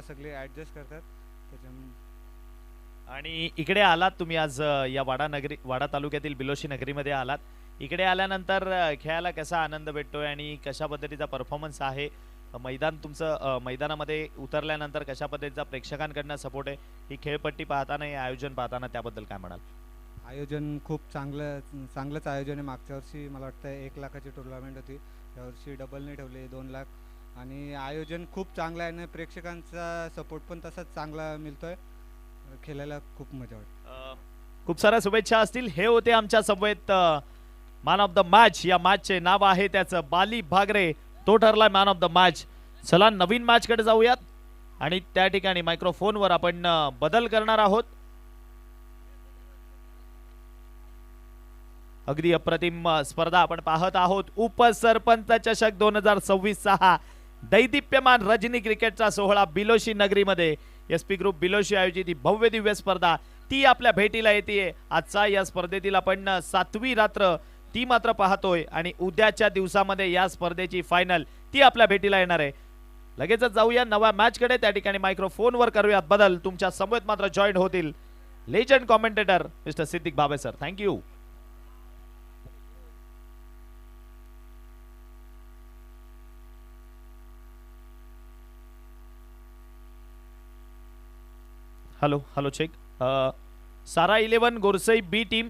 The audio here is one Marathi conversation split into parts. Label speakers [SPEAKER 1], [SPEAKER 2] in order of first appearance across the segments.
[SPEAKER 1] सगळे ॲडजस्ट करतात त्याच्यामुळे.
[SPEAKER 2] आणि इकडे आलात तुम्ही आज या वाडा तालुक्यातील बिलोशी नगरीमध्ये आलात. इकडे आल्यानंतर खेळायला कसा आनंद भेटतोय आणि कशा पद्धतीचा परफॉर्मन्स आहे, मैदान तुमचं मैदानामध्ये उतरल्यानंतर कशा पद्धतीचा प्रेक्षकांकडनं सपोर्ट आहे, ही खेळपट्टी पाहताना हे आयोजन पाहताना त्याबद्दल काय म्हणाल?
[SPEAKER 1] आयोजन खूप चांगलंच आयोजन आहे. मागच्या वर्षी मला वाटतं 1 लाखाची टुर्नामेंट होती, यावर्षी डबलने ठेवले 2 लाख. आणि आयोजन खूप चांगलं आहे आणि प्रेक्षकांचा सपोर्ट पण तसाच चांगला मिळतोय. खेळायला खूप मजा वाटते.
[SPEAKER 2] खूप साऱ्या शुभेच्छा असतील. हे होते आमच्या समवेत मॅन ऑफ द मॅच. या मॅचचे नाव आहे त्याचं बाली भागरे, तो ठरलाय मॅन ऑफ द मॅच. चला नवीन मॅच कडे जाऊयात आणि त्या ठिकाणी मायक्रोफोनवर आपण बदल करणार आहोत. अगदी अप्रतिम स्पर्धा आपण पाहत आहोत. उपसरपंच चषक 2026 हा दैदिप्यमान रजनी क्रिकेटचा सोहळा बिलोशी नगरीमध्ये एसपी ग्रुप बिलोशी आयोजित ही भव्य दिव्य स्पर्धा ती आपल्या भेटीला येते. आजचा या स्पर्धेतील आपण 7वी रात्र ती मात्र पाहतोय आणि उद्याच्या दिवसामध्ये या स्पर्धेची फायनल ती आपल्या भेटीला येणार आहे. लगेचच जाऊया नव्या मॅच कडे. त्या ठिकाणी मायक्रोफोनवर करूयात बदल. तुमच्या समवेत मात्र जॉईन होतील legend commentator mister Siddique Bhave sir. Thank you. Hello hello check. Sara 11 Gorsai B team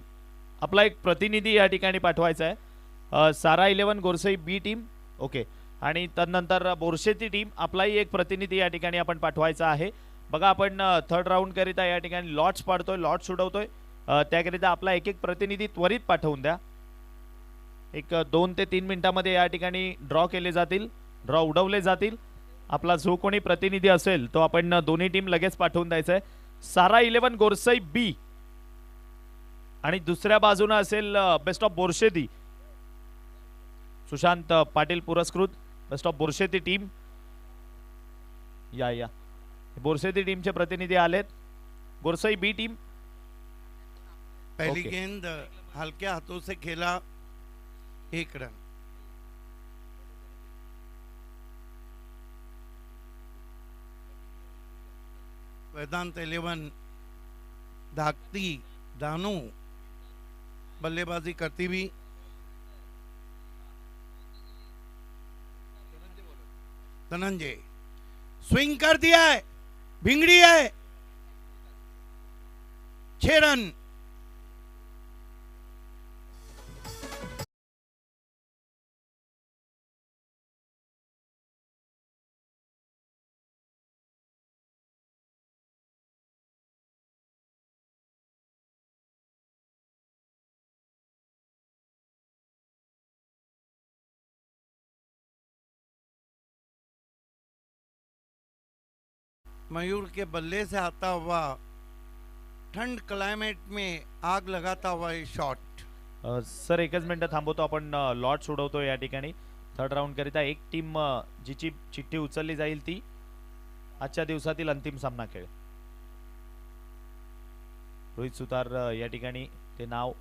[SPEAKER 2] आपला एक प्रतिनिधी या ठिकाणी पाठवायचा आहे. Sara 11 Gorsai B team okay. आणि त्यानंतर बोरशेती टीम आपलाही एक प्रतिनिधी या ठिकाणी आपण पाठवायचा आहे. बघा आपण थर्ड राऊंड करिता या ठिकाणी लॉट्स पाडतोय, लॉट्स उडवतोय. त्याकरिता आपला एक एक प्रतिनिधी त्वरित पाठवून द्या. एक 2 ते 3 मिनिटांमध्ये या ठिकाणी ड्रॉ केले जातील, ड्रॉ उडवले जातील. आपला जो कोणी प्रतिनिधी असेल तो आपण दोन्ही टीम लगेच पाठवून द्यायचा आहे. सारा 11 गोरसई बी आणि दुसऱ्या बाजूने असेल बेस्ट ऑफ बोरशेती सुशांत पाटील पुरस्कृत बेस्ट ऑफ बोरशेती टीम. या बोरशेती टीमचे प्रतिनिधी आलेत. गोरसई बी टीम
[SPEAKER 3] पहली गेंद हल्के हाथों से खेला, 1 रन. वेदांत 11 धाकती दानू बल्लेबाजी करती हुई. धनंजय स्विंग कर दिया है, भिंगड़ी है, 6 रन. मयूर के बल्ले से आता हुआ, ठंड क्लाइमेट में आग लगाता हुआ ये शॉट.
[SPEAKER 2] सर एकच मिनिट थांबवतो. आपण लॉट्स उडवतो या ठिकाणी थर्ड राऊंड करिता. एक टीम जिची चिठ्ठी उचलली जाईल ती आजच्या दिवसातील अंतिम सामना खेळ. रोहित सुतार या ठिकाणी ते नाव.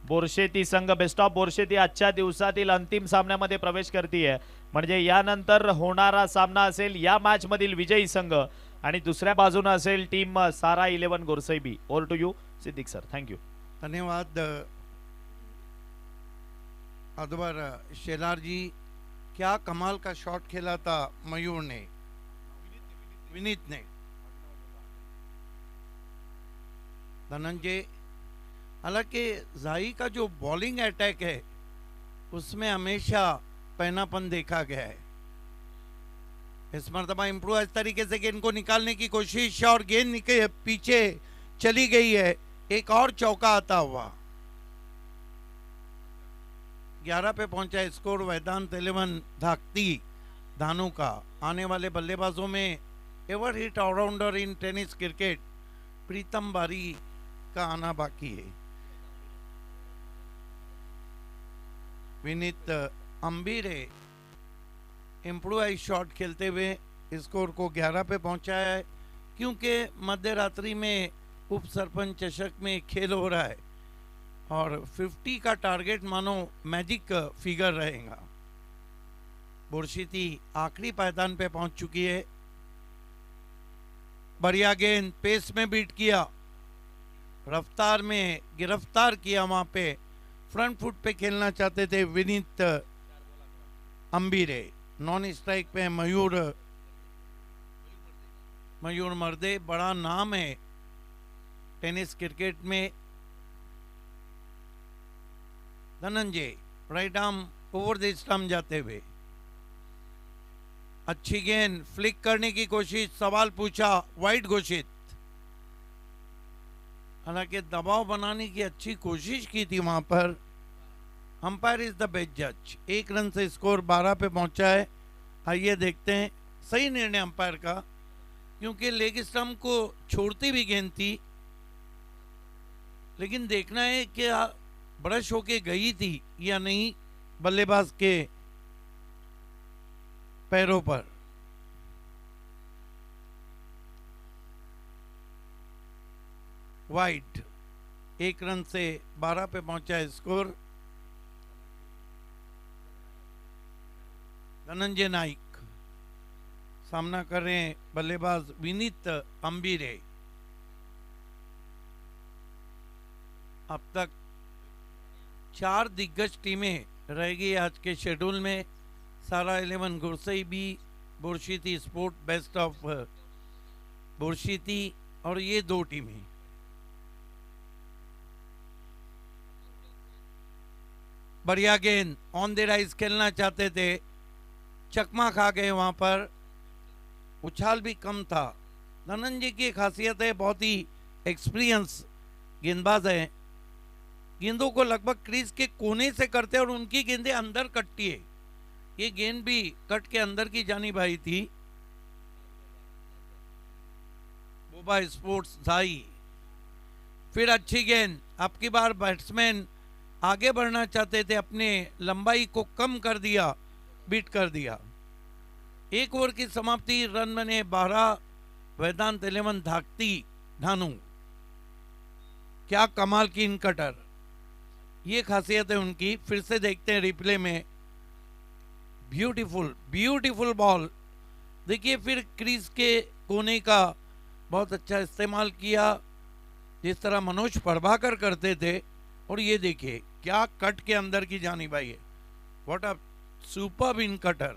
[SPEAKER 2] बोरशेती संघ बेस्ट ऑफ बोरशेती आजच्या दिवसातील अंतिम सामन्यामध्ये प्रवेश करते. म्हणजे यानंतर होणारा सामना असेल या मॅच मधील विजयी संघ आणि दुसऱ्या बाजूने असेल team Sara 11 Gorsai B. Over to you Siddique sir. Thank you.
[SPEAKER 3] धन्यवाद अकबर शेलार जी. क्या कमाल का शॉट खेला था मयूर ने, विनीत ने. धनंजय, हालांकि जाई का जो बॉलिंग अटैक है उसमें हमेशा पहनापन देखा गया है. इस मरतबा इम्प्रूव इस तरीके से गेंद को निकालने की कोशिश और गेंद पीछे चली गई है. एक और चौका आता हुआ. 11 पे पहुंचा स्कोर वेदांत 11 धाकती दानू का. आने वाले बल्लेबाजों में ever hit allrounder in tennis cricket Pritam बारी का आना बाकी है. विनीत अंबीरे इम्प्रूवाइज शॉट खेलते हुए स्कोर को 11 पे पहुंचाया है. क्योंकि मध्य रात्रि में उप सरपंच चषक में खेल हो रहा है और 50 का टारगेट मानो मैजिक फिगर रहेगा. बोरशेती आखिरी पायदान पे पहुंच चुकी है. बढ़िया गेंद, पेस में बीट किया, रफ्तार में गिरफ्तार किया। वहां पे फ्रंट फुट पे खेलना चाहते थे विनीत अंबीरे। नॉन स्ट्राइक पे मयूर मर्दे, बड़ा नाम है टेनिस क्रिकेट में। Dhananjay right arm over the stump जाते हुए, अच्छी गेंद, फ्लिक करने की कोशिश, सवाल पूछा, वाइड घोषित। हालांकि दबाव बनाने की अच्छी कोशिश की थी वहां पर। अंपायर इज द बेस्ट जज। 1 रन से स्कोर 12 पे पहुंचा है। आइए देखते हैं, सही निर्णय अंपायर का, क्योंकि लेग स्टंप को छोड़ती भी गेंद थी, लेकिन देखना है कि ब्रश होके गई थी या नहीं बल्लेबाज के पैरों पर। वाइड, 1 रन से 12 पे पहुंचा है स्कोर। धनंजय नाइक सामना कर रहे हैं बल्लेबाज विनीत अंबीरे। अब तक 4 दिग्गज टीमें रहेगी आज के शेड्यूल में। सारा 11 गुरसई बी, बोरशीती स्पोर्ट बेस्ट ऑफ बोरशीती, और ये 2 टीमें। बढ़िया गेंद, ऑन द राइज खेलना चाहते थे, चकमा खा गए वहां पर, उछाल भी कम था। धनंजय की खासियत है, बहुत ही एक्सपीरियंस गेंदबाज है। गेंदों को लगभग क्रीज के कोने से करते और उनकी गेंदें अंदर कटती है। ये गेंद भी कट के अंदर की जानिब आई थी। बोबा स्पोर्ट्स झाई, फिर अच्छी गेंद। अब की बार बैट्समैन आगे बढ़ना चाहते थे, अपने लंबाई को कम कर दिया, बीट कर दिया। 1 ओवर की समाप्ति, रन बने 12। वेदांत 11 धाकती धानु, क्या कमाल की इन कटर, ये खासियत है उनकी। फिर से देखते हैं रिप्ले में, ब्यूटीफुल ब्यूटीफुल बॉल। देखिए फिर क्रीज के कोने का बहुत अच्छा इस्तेमाल किया, जिस तरह मनोज प्रभाकर करते थे। और ये देखिए क्या कट के अंदर की जानिब आई है। What a superb in cutter.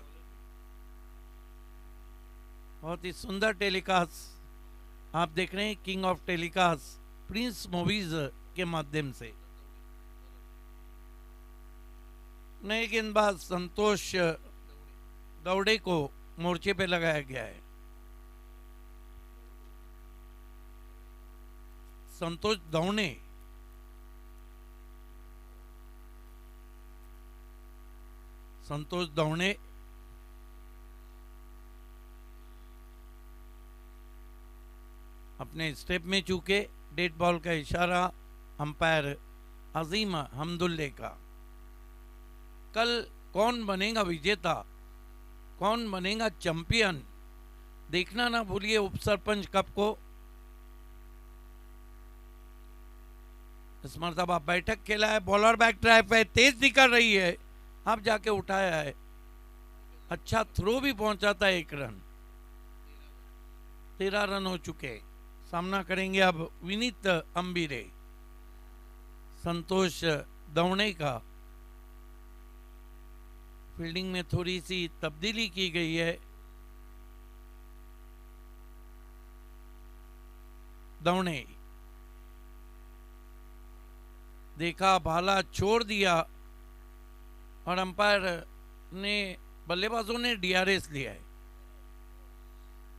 [SPEAKER 3] बहुत ही सुंदर टेलीकास्ट आप देख रहे हैं king of telecast Prince movies के माध्यम से। नए गेंदबाज संतोष दौड़े को मोर्चे पे लगाया गया है। संतोष दौड़े, संतोष दौड़े अपने स्टेप में चूके। डेड बॉल का इशारा अंपायर अजीम हमदुल्ले का। कल कौन बनेगा विजेता, कौन बनेगा चैंपियन, देखना ना भूलिए उप सरपंच कप को। इस मरतबा बैठक खेला है, बॉलर बैक ड्राइव है, तेज निकल रही है, अब जाके उठाया है, अच्छा थ्रो भी पहुंचा था। 1 रन, 13 रन हो चुके। सामना करेंगे अब विनीत अंबीरे, संतोष दौड़े का। फील्डिंग में थोड़ी सी तब्दीली की गई है। दौड़े देखा, भाला छोड़ दिया और अंपायर ने, बल्लेबाजों ने डीआरएस लिया है।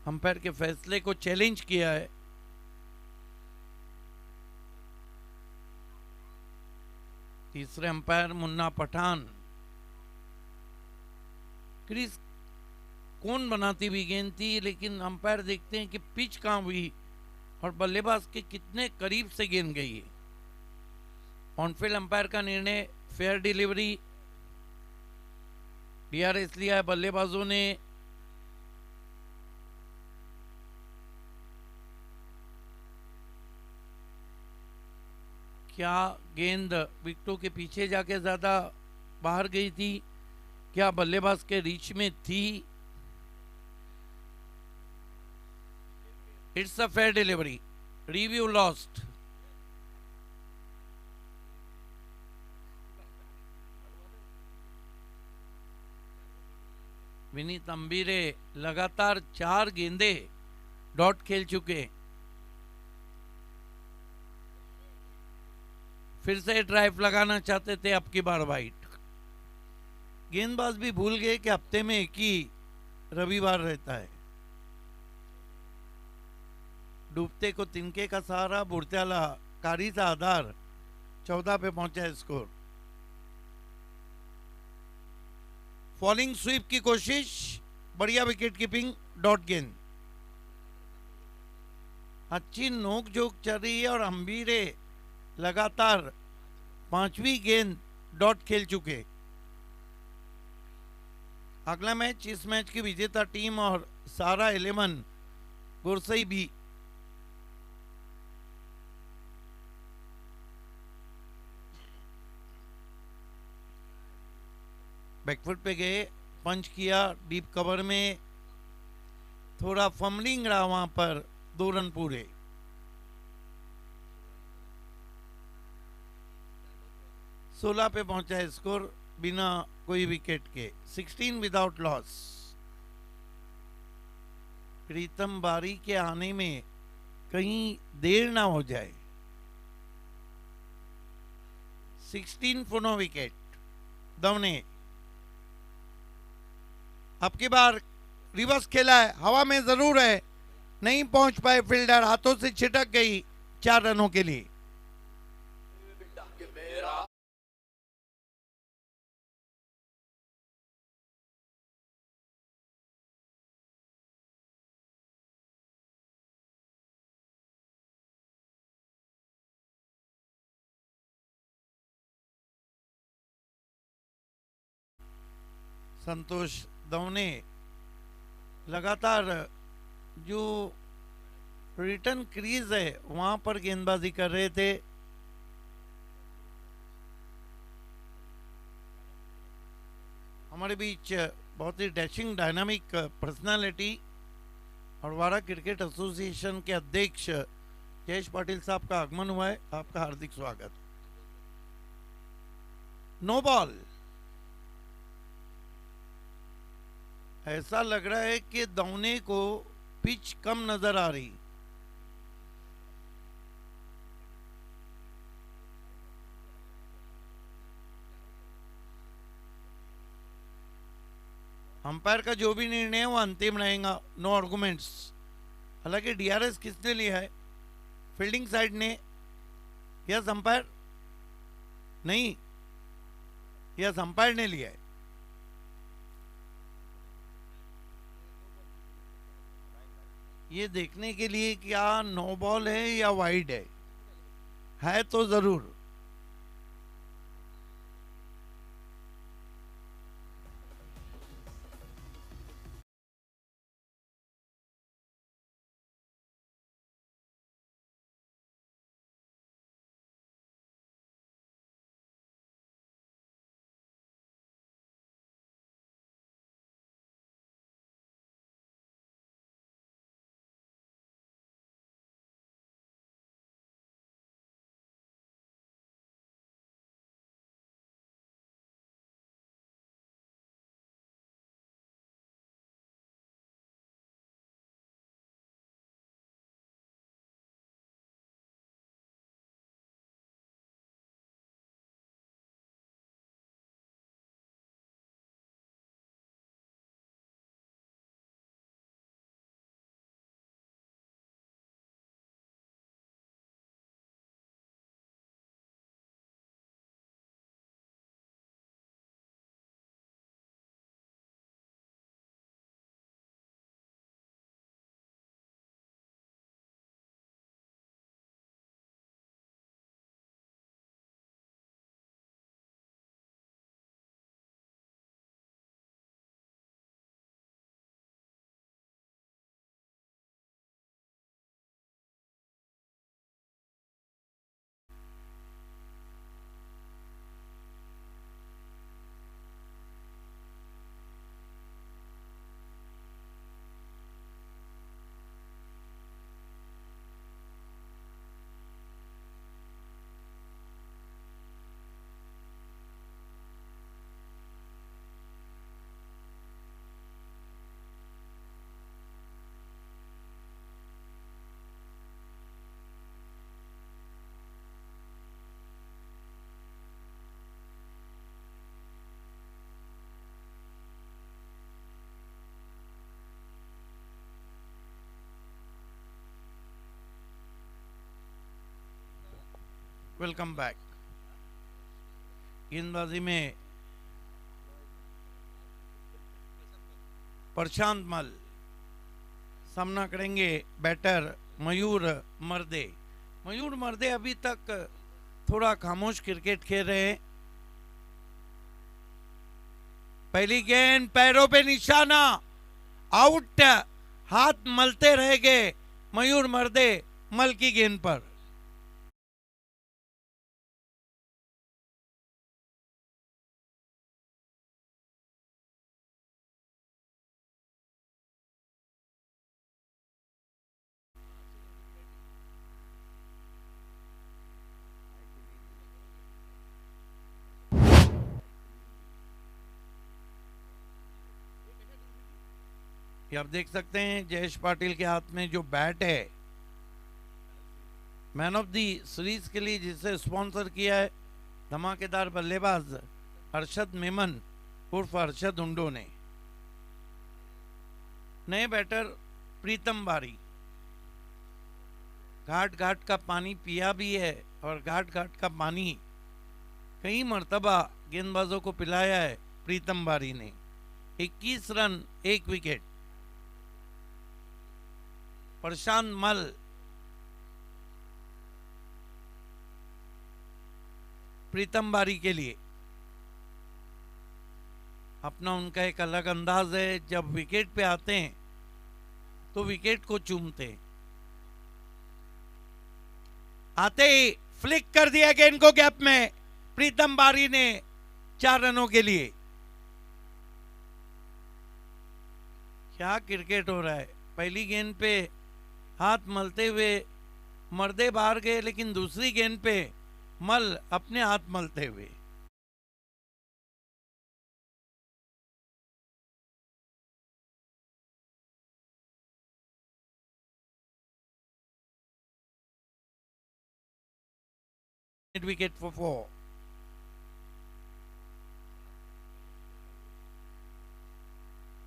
[SPEAKER 3] अंपायर के फैसले को चैलेंज किया है। तीसरे अंपायर मुन्ना पठान। क्रीज कौन बनाती हुई गेंद थी, लेकिन अंपायर देखते हैं कि पिच कहां हुई और बल्लेबाज के कितने करीब से गेंद गई है। ऑनफील्ड अंपायर का निर्णय, फेयर डिलीवरी, डीआरएस लिया है बल्लेबाजों ने। क्या गेंद विकेटों के पीछे जाके ज्यादा बाहर गई थी, क्या बल्लेबाज के रीच में थी? It's a fair delivery. Review lost. Vineet अंबीरे लगातार 4 गेंदे डॉट खेल चुके। फिर से ड्राइव लगाना चाहते थे, अब की बार वाइट। गेंदबाज भी भूल गए कि हफ्ते में एक ही रविवार रहता है। डूबते को तिनके का सहारा, बुढ़त्याला कारीचा आधार। 14 पे पहुंचा है स्कोर। फॉलिंग स्वीप की कोशिश, बढ़िया विकेट कीपिंग, डॉट गेंद। अच्छी नोक झोंक चल रही है और अंबीरे लगातार 5वीं गेंद डॉट खेल चुके। अगला मैच, इस मैच की विजेता टीम और सारा 11 गुरसई भी। बैकफुट पे गए, पंच किया डीप कवर में, थोड़ा फमलिंग रहा वहां पर। 2 रन पूरे। सोलह पे पहुंचा है स्कोर बिना कोई विकेट के। 16 विदाउट लॉस। प्रीतम बारी के आने में कहीं देर ना हो जाए। 16 फॉर नो विकेट। दवने अब की बार रिवर्स खेला है, हवा में जरूर है, नहीं पहुंच पाए फील्डर, हाथों से छिटक गई 4 रनों के लिए। संतोष दवने लगातार जो रिटर्न क्रीज है वहां पर गेंदबाजी कर रहे थे। हमारे बीच बहुत ही डैशिंग डायनामिक पर्सनालिटी और वारा क्रिकेट एसोसिएशन के अध्यक्ष जयेश पाटिल साहब का आगमन हुआ है। आपका हार्दिक स्वागत। No ball. ऐसा लग रहा है कि दौने को पिच कम नजर आ रही। अंपायर का जो भी निर्णय है वो अंतिम रहेगा, नो आर्गुमेंट्स। हालांकि डीआरएस किसने लिया है? फील्डिंग साइड ने। Yes umpire? नहीं, यस अंपायर ने लिया है। ये देखने के लिए क्या नो बॉल है या वाइड है तो जरूर। Welcome back. गेंदबाजी में प्रशांत मल सामना करेंगे बैटर मयूर मर्दे। मयूर मर्दे अभी तक थोड़ा खामोश क्रिकेट खेल रहे हैं। पहली गेंद पैरों पे निशाना, आउट। हाथ मलते रह गए मयूर मर्दे मल की गेंद पर। ये आप देख सकते हैं जयेश पाटिल के हाथ में जो बैट है, मैन ऑफ दी सीरीज के लिए जिसे स्पॉन्सर किया है धमाकेदार बल्लेबाज अरशद मेमन उर्फ अरशद उंडो ने। नए बैटर प्रीतम बारी घाट घाट का पानी पिया भी है और घाट घाट का पानी कई मर्तबा गेंदबाजों को पिलाया है प्रीतम बारी ने। 21 रन 1 विकेट। प्रशांत मल प्रीतम बारी के लिए अपना उनका एक अलग अंदाज है। जब विकेट पे आते हैं तो विकेट को चूमते हैं। आते ही फ्लिक कर दिया गेंद को गैप में प्रीतम बारी ने 4 रनों के लिए। क्या क्रिकेट हो रहा है। पहली गेंद पे हाथ मलते हुए मर्दे बाहर गए, लेकिन दूसरी गेंद पे मल अपने हाथ मलते हुए। Wicket for 4।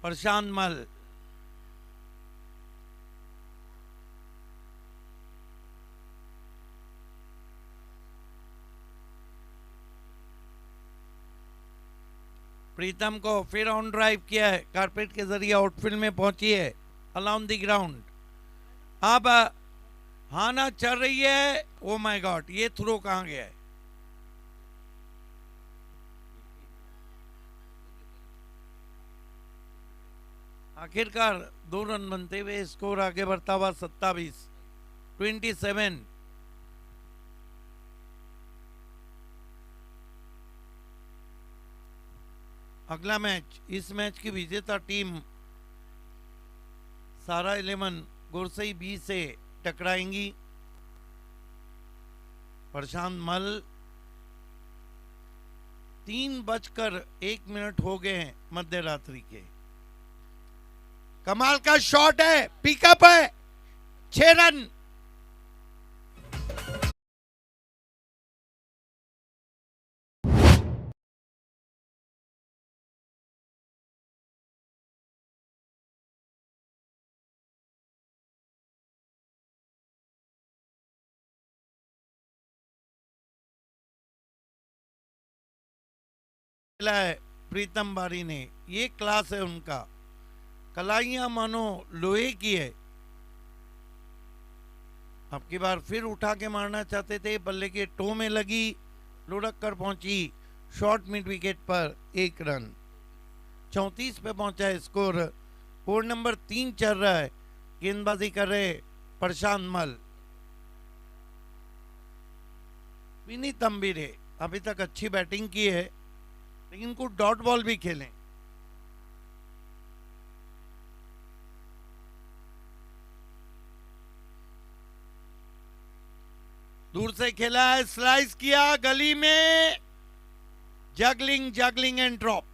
[SPEAKER 3] प्रशांत मल प्रीतम को फिर ऑन ड्राइव किया है, कारपेट के जरिए आउटफील्ड में पहुंची है अलाउंड द ग्राउंड। अब हाना चल रही है। ओ माय गॉड, ये थ्रो कहां गया है। आखिरकार 2 रन बनते हुए स्कोर आगे बढ़ता हुआ 27। अगला मैच, इस मैच की विजेता टीम सारा 11 गोरसई बी से टकराएंगी। प्रशांत मल 3:01 हो गए हैं मध्य रात्रि के। कमाल का शॉट है, पिकअप है, 6 रन। है प्रीतम बारी ने, ये क्लास है उनका। कलाइयां मानो लोहे की है। अब की बार फिर उठा के मारना चाहते थे, बल्ले के टो में लगी, लुढ़क कर पहुंची शॉर्ट मिड विकेट पर 1 रन। 34 पे पहुंचा है स्कोर। ओवर नंबर 3 चल रहा है। गेंदबाजी कर रहे प्रशांत मल। विनीत तंबीरे अभी तक अच्छी बैटिंग की है, लेकिन कुछ डॉट बॉल भी खेलें। दूर से खेला है, स्लाइस किया गली में, जगलिंग एंड ड्रॉप।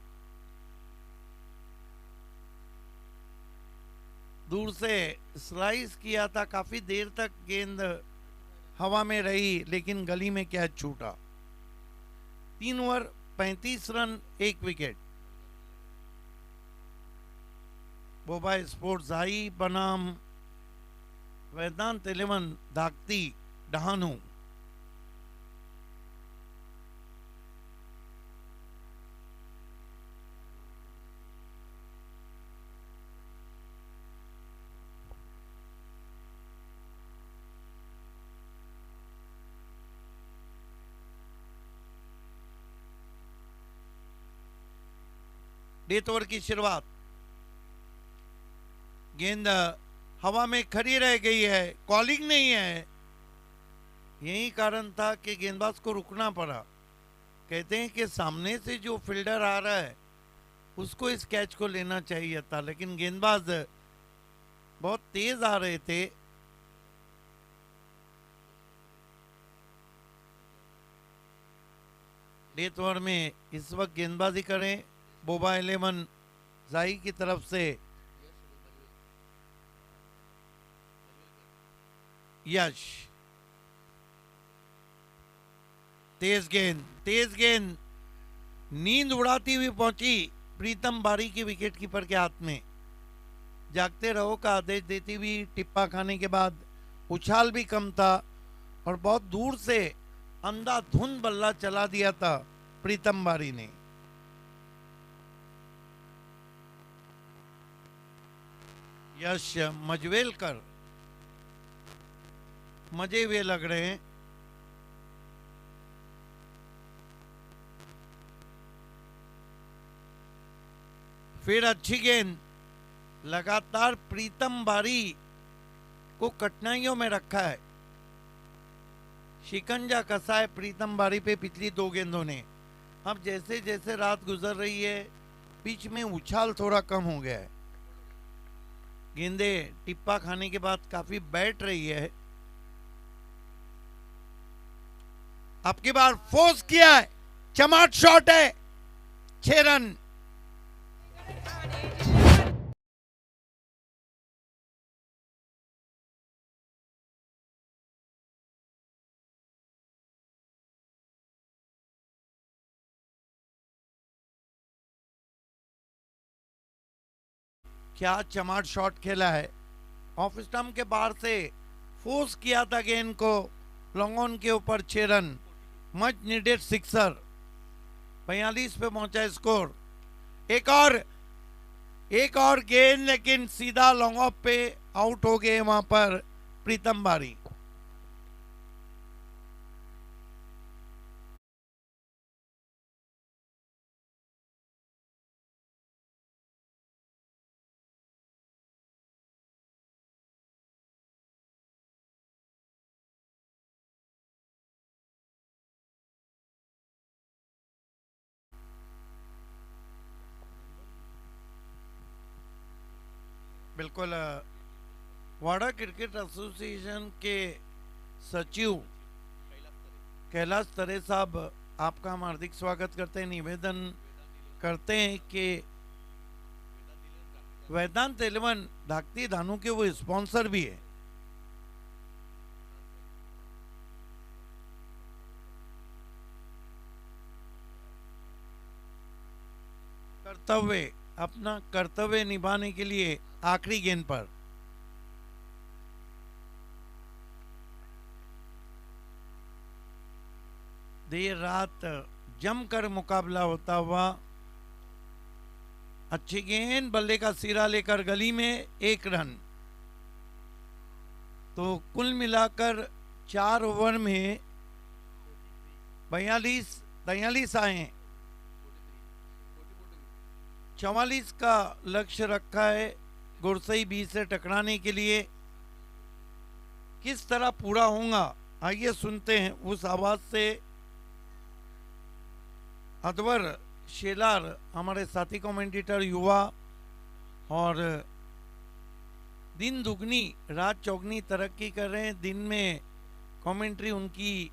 [SPEAKER 3] दूर से स्लाइस किया था, काफी देर तक गेंद हवा में रही, लेकिन गली में कैच छूटा। 3 over 35 run 1 wicket. बोबाई sports I बनाम वेदांत 11 धाकती डहानू। डेथ ओवर की शुरुआत, गेंद हवा में खड़ी रह गई है, कॉलिंग नहीं है। यही कारण था कि गेंदबाज को रुकना पड़ा। कहते हैं कि सामने से जो फील्डर आ रहा है उसको इस कैच को लेना चाहिए था, लेकिन गेंदबाज बहुत तेज आ रहे थे। डेथ ओवर में इस वक्त गेंदबाजी करें बोबा 11 जाई की तरफ से यश। तेज गेंद नींद उड़ाती हुई पहुंची प्रीतम बारी की विकेट कीपर के हाथ में। जागते रहो का आदेश देती हुई टिप्पा खाने के बाद उछाल भी कम था और बहुत दूर से अंधाधुंध बल्ला चला दिया था प्रीतम बारी ने। यश मजवेलकर मजे हुए लग रहे हैं। फिर अच्छी गेंद, लगातार प्रीतम बारी को कठिनाइयों में रखा है, शिकंजा कसा है प्रीतम बारी पे पिछली 2 गेंदों ने। अब जैसे जैसे रात गुजर रही है पिच में उछाल थोड़ा कम हो गया है, गेंदें टिप्पा खाने के बाद काफी बैठ रही है। अब की बार फोर्स किया है, चमाट शॉट है, 6 रन। क्या चमाट शॉट खेला है, ऑफ स्टंप के बाहर से फोर्स किया था गेंद को, लॉन्ग ऑन के ऊपर 6 रन, मच नीडेड सिक्सर। 45 पे पहुंचा स्कोर। एक और गेंद, लेकिन सीधा लॉन्ग ऑफ पे आउट हो गए वहां पर प्रीतम बारी। बिल्कुल, वाड़ा क्रिकेट एसोसिएशन के सचिव कैलाश तरे साहब, आपका हम हार्दिक स्वागत करते हैं। निवेदन करते हैं कि वेदांत 11 धाकती धानु के वो स्पॉन्सर भी है। अपना कर्तव्य निभाने के लिए आखिरी गेंद पर देर रात जमकर मुकाबला होता हुआ, अच्छी गेंद, बल्ले का सिरा लेकर गली में 1 रन। तो कुल मिलाकर 4 ओवर में 43 आए, 44 का लक्ष्य रखा है गुरसई बी से टकराने के लिए। किस तरह पूरा होगा आइए सुनते हैं उस आवाज से। अदवर शेलार हमारे साथी कमेंटेटर युवा, और दिन दुगनी रात चौगनी तरक्की कर रहे हैं। दिन में कमेंट्री उनकी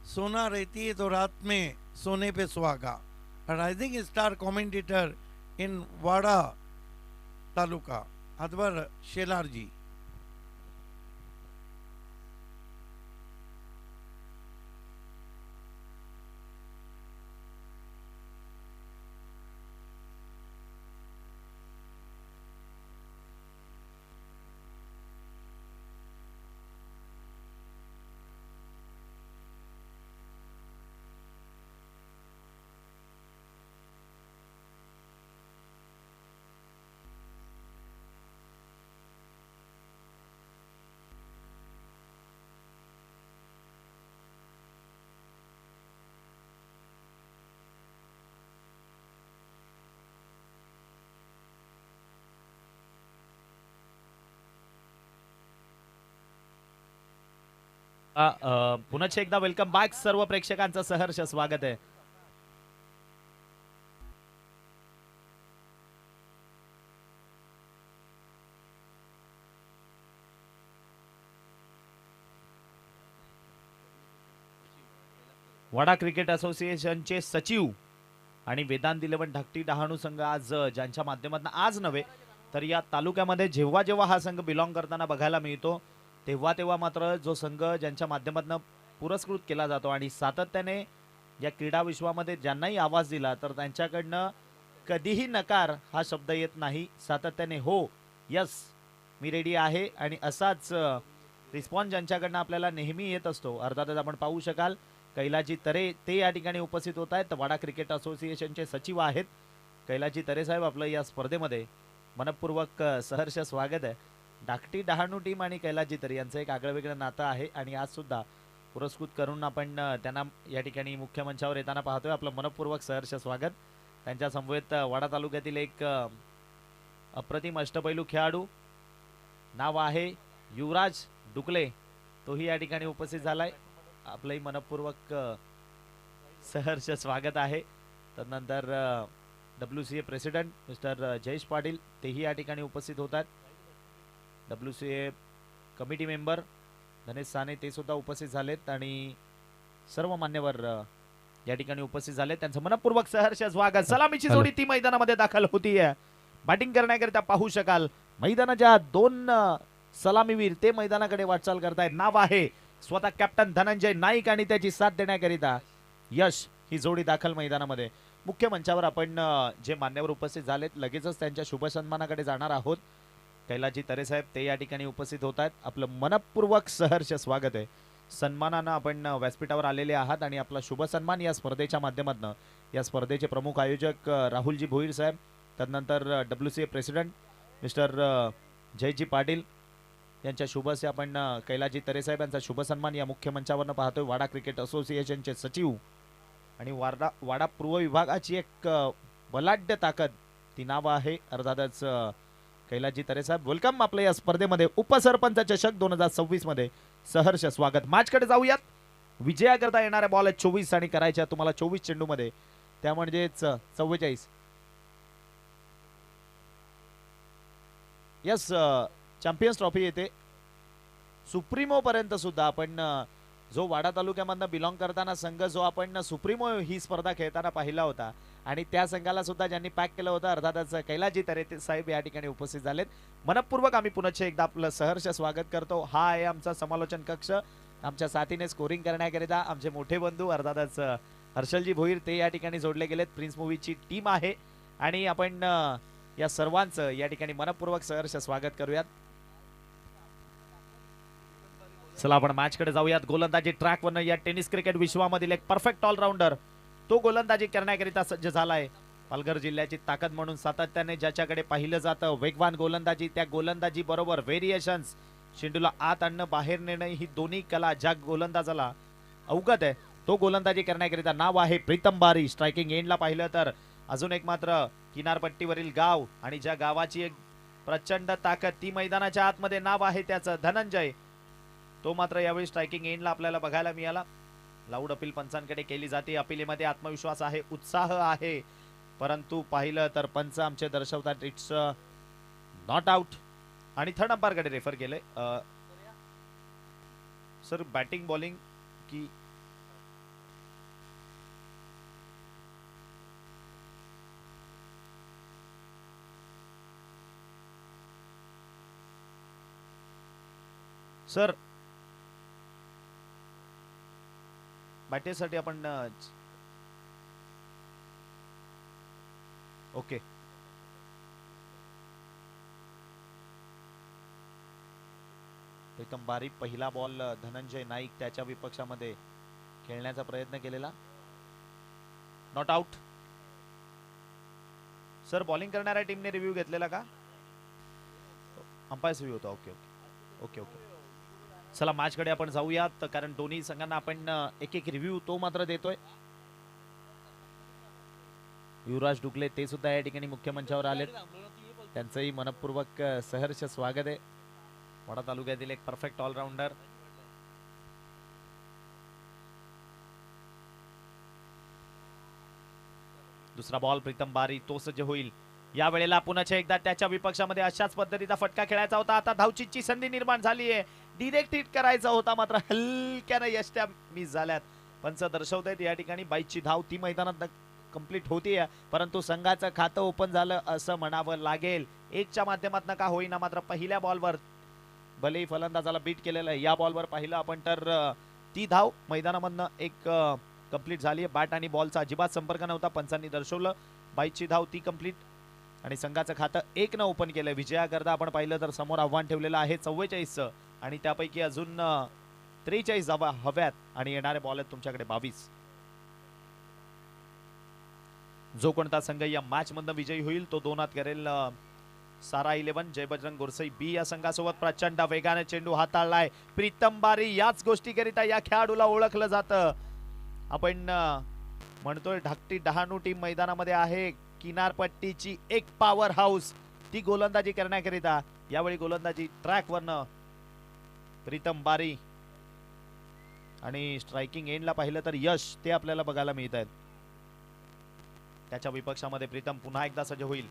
[SPEAKER 3] सोना रहती है तो रात में सोने पे सुहागा। राइजिंग स्टार कमेंटेटर इन वाड़ा तालुका अदवर शेलार जी।
[SPEAKER 2] पुन्हा एकदा वेलकम बॅक सर्व प्रेक्षकांचं सहर्ष स्वागत आहे. वाडा क्रिकेट असोसिएशनचे सचिव आणि वेदांत 11 धाकटी डहाणू संघ आज ज्यांच्या माध्यमातून आज नव्हे तर या तालुक्यामध्ये जेव्हा जेव्हा हा संघ बिलॉंग करताना बघायला मिळतो तेव्हा तेव्हा मात्र जो संघ ज्यांच्या माध्यमातून पुरस्कृत केला जातो आणि सातत्याने या क्रीडा विश्वामध्ये ज्यांनाही आवाज दिला तर त्यांच्याकडनं कधीही नकार हा शब्द येत नाही. सातत्याने हो यस मी रेडी आहे आणि असाच रिस्पॉन्स ज्यांच्याकडनं आपल्याला नेहमी येत असतो. अर्थातच आपण पाहू शकाल कैलाजी तरे ते या ठिकाणी उपस्थित होत आहेत. वाडा क्रिकेट असोसिएशनचे सचिव आहेत कैलाजी तरे साहेब. आपलं या स्पर्धेमध्ये मनपूर्वक सहर्ष स्वागत आहे. धाकटी डहाणू टीम आणि कैलाजी तरे यांचं एक आगळं वेगळं नातं आहे आणि आज सुद्धा पुरस्कृत करून आपण त्यांना या ठिकाणी मुख्य मंचावर येताना पाहतोय. आपलं मनपूर्वक सहर्ष स्वागत. त्यांच्या समवेत वाडा तालुक्यातील एक अप्रतिम अष्टपैलू खेळाडू नाव आहे युवराज डुकले, तोही या ठिकाणी उपस्थित झालाय. आपलंही मनपूर्वक सहर्ष स्वागत आहे. त्यानंतर WCA president mister Jayesh Patil तेही या ठिकाणी उपस्थित होत आहेत. WCA कमिटी मेंबर धनेश साने ते सुद्धा उपस्थित झालेत आणि सर्व मान्यवर या ठिकाणी उपस्थित झाले. त्यांचं मनपूर्वक सहर्ष स्वागत. सलामीची जोडी ती मैदानामध्ये दाखल होतीये. बॅटिंग करण्याकरिता पाहू शकाल मैदानाच्या 2 सलामीवीर ते मैदानाकडे वाटचाल करतायत. नाव आहे स्वतः कॅप्टन धनंजय नाईक आणि त्याची साथ देण्याकरिता यश ही जोडी दाखल मैदानामध्ये. मुख्य मंचावर आपण जे मान्यवर उपस्थित झालेत लगेचच त्यांच्या शुभ सन्मानाकडे जाणार आहोत. कैलाजी तरे साहेब ते या ठिकाणी उपस्थित होत आहेत. आपलं मनपूर्वक सहर्ष स्वागत आहे. सन्मानानं आपण व्यासपीठावर आलेले आहात आणि आपला शुभ सन्मान या स्पर्धेच्या माध्यमातून या स्पर्धेचे प्रमुख आयोजक राहुलजी भोईर साहेब, त्यानंतर WCA प्रेसिडेंट मिस्टर जयजी पाटील यांच्या शुभ से आपण कैलाजी तरे साहेब यांचा शुभ सन्मान या मुख्य मंचावरनं पाहतोय. वाडा क्रिकेट असोसिएशनचे सचिव आणि वाडा पूर्व विभागाची एक बलाढ्य ताकद ती नाव आहे अर्थातच कैलाजी तरे साहेब. वेलकम आपल्या या स्पर्धेमध्ये उपसरपंच चषक 2026 मध्ये सहर्ष स्वागत. मॅचकडे जाऊयात. विजयाकरता येणाऱ्या बॉल आहेत 24 आणि करायच्या तुम्हाला 24 चेंडू मध्ये, त्या म्हणजेच 44. यस चॅम्पियन्स ट्रॉफी येते सुप्रीमो पर्यंत सुद्धा आपण जो वाडा तालुक्यामधनं बिलॉंग करताना संघ जो आपण सुप्रीमो ही स्पर्धा खेळताना पाहिला होता आणि त्या संघाला सुद्धा ज्यांनी पॅक केलं होतं अर्थातच कैलाजी तरे साहेब या ठिकाणी उपस्थित झालेत. मनपूर्वक आम्ही पुन्हा एकदा आपलं सहर्ष स्वागत करतो. हा आहे आमचा समालोचन कक्ष. आमच्या साथीने स्कोरिंग करण्याकरिता आमचे मोठे बंधू अर्थातच हर्षलजी भोईर ते या ठिकाणी जोडले गेलेत. प्रिन्स मूवीची टीम आहे आणि आपण या सर्वांचं या ठिकाणी मनपूर्वक सहर्ष स्वागत करूयात. चला आपण मॅचकडे जाऊयात. गोलंदाजी ट्रॅकवरनं या टेनिस क्रिकेट विश्वामधील एक परफेक्ट ऑलराऊंडर तो गोलंदाजी करण्याकरिता सज्ज झालाय. पालघर जिल्ह्याची ताकद म्हणून सातत्याने ज्याच्याकडे पाहिलं जातं वेगवान गोलंदाजी, त्या गोलंदाजी बरोबर व्हेरिएशन्स, चेंडूला आत आणणं बाहेर नेणं ही दोन्ही कला ज्या गोलंदाजाला अवगत आहे तो गोलंदाजी करण्याकरिता नाव आहे प्रीतम बारी. स्ट्रायकिंग एंडला पाहिलं तर अजून एक मात्र किनारपट्टीवरील गाव आणि ज्या गावाची एक प्रचंड ताकद ती मैदानाच्या आतमध्ये नाव आहे त्याचं धनंजय. तो मात्र यावेळी स्ट्रायकिंग एंडला आपल्याला बघायला मिळाला. लाऊड अपील पंचांकडे केली जाते. अपिलीमध्ये आत्मविश्वास आहे, उत्साह आहे, परंतु पाहिलं तर पंच आमचे दर्शवतात इट्स नॉट आउट आणि थर्ड अंपायरकडे रेफर केलंय. सर बॅटिंग बॉलिंग की सर बॅटेसाठी आपण ओके प्रीतम बारी पहिला बॉल धनंजय नाईक त्याच्या विपक्षामध्ये खेळण्याचा प्रयत्न केलेला, नॉट आउट. सर बॉलिंग करणाऱ्या टीमने रिव्ह्यू घेतलेला का? अंपायर्स रिव्ह्यू होता. Okay okay okay okay. चला मॅचकडे आपण जाऊयात कारण दोन्ही संघांना आपण एक एक रिव्ह्यू तो मात्र देतोय. युवराज डुकले ते सुद्धा या ठिकाणी मुख्य मंचावर आलेत. त्यांचंही मनपूर्वक सहर्ष स्वागत आहे. वाडा तालुक्यातील एक परफेक्ट ऑलराऊंडर दुसरा बॉल प्रीतम बारी तो सज्ज होईल. या वेळेला पुन्हा एकदा त्याच्या विपक्षामध्ये अशाच पद्धतीचा फटका खेळायचा होता. आता धावचीची संधी निर्माण झाली आहे. डिरेक्ट हिट करायचा होता मात्र हलक्यानं यष्ट्या मिस झाल्यात. पंच दर्शवतायत या ठिकाणी 22ची धाव ती मैदानात कंप्लीट होतीये, परंतु संघाचं खातं ओपन झालं असं म्हणावं लागेल. 1च्या माध्यमातून का होईना मात्र पहिल्या बॉलवर भलेही फलंदाजाला बीट केलेलं आहे. या बॉलवर पाहिलं आपण तर ती धाव मैदानामधनं एक कंप्लीट झाली. बॅट आणि बॉलचा अजिबात संपर्क नव्हता. पंचांनी दर्शवलं 22ची धाव ती कंप्लीट आणि संघाचं खातं 1 न ओपन केलंय. विजयाकरता आपण पाहिलं तर समोर आव्हान ठेवलेलं आहे 44चं आणि त्यापैकी अजून 43 धावा हव्यात आणि येणारे बॉल आहेत तुमच्याकडे 22. जो कोणता संघ या मॅच मधनं विजयी होईल तो 2 करेल सारा 11 जय बजरंग गोरसई बी या संघासोबत. प्रचंड वेगाने चेंडू हाताळलाय प्रीतम बारी. याच गोष्टीकरिता या खेळाडूला ओळखलं जातं. आपण म्हणतोय धाकटी डहाणू टीम मैदानामध्ये आहे. किनारपट्टीची एक पॉवर हाऊस ती गोलंदाजी करण्याकरिता यावेळी गोलंदाजी ट्रॅक वरनं प्रीतम बारी आणि स्ट्रायकिंग एंडला पाहिलं तर यश ते आपल्याला बघायला मिळत आहेत. त्याच्या विपक्षामध्ये प्रीतम पुन्हा एकदा सज्ज होईल.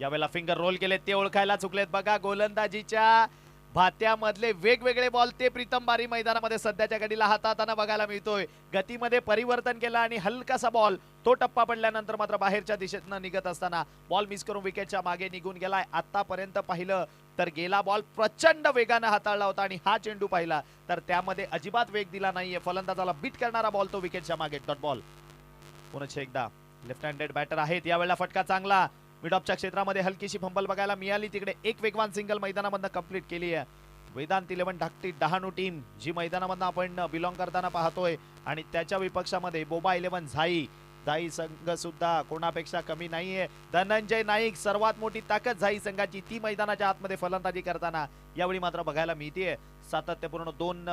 [SPEAKER 2] यावेळेला फिंगर रोल केलेत ते ओळखायला चुकलेत. बघा गोलंदाजीच्या भात्यामधले वेगवेगळे बॉल ते प्रीतम बारी मैदानामध्ये सध्याच्या घडीला हाताळताना बघायला मिळतोय. गतीमध्ये परिवर्तन केलं आणि हलकासा बॉल तो टप्पा पडल्यानंतर मात्र बाहेरच्या दिशेनं निघत असताना बॉल मिस करून विकेटच्या मागे निघून गेलाय. आतापर्यंत पाहिलं तर गेला बॉल प्रचंड वेगानं हाताळला होता आणि हा चेंडू पाहिला तर त्यामध्ये अजिबात वेग दिला नाहीये. फलंदाजाला बीट करणारा बॉल तो विकेटच्या मागे. Dot ball. पुन्हा एकदा लेफ्ट हँडेड बॅटर आहेत. यावेळेला फटका चांगला मिड ऑफच्या क्षेत्रामध्ये हलकीशी फंबल बघायला मिळाली. तिकडे एक वेगवान सिंगल मैदानामधनं कंप्लीट केली आहे. वेदांत 11 धाकटी डहाणू टीम जी मैदानामधनं आपण बिलॉंग करताना पाहतोय आणि त्याच्या विपक्षामध्ये बोबा 11 झाई संघ सुद्धा कोणापेक्षा कमी नाहीये. धनंजय नाईक सर्वात मोठी ताकद झाई संघाची ती मैदानाच्या आतमध्ये फलंदाजी करताना यावेळी मात्र बघायला मिळतेय. सातत्यपूर्ण 2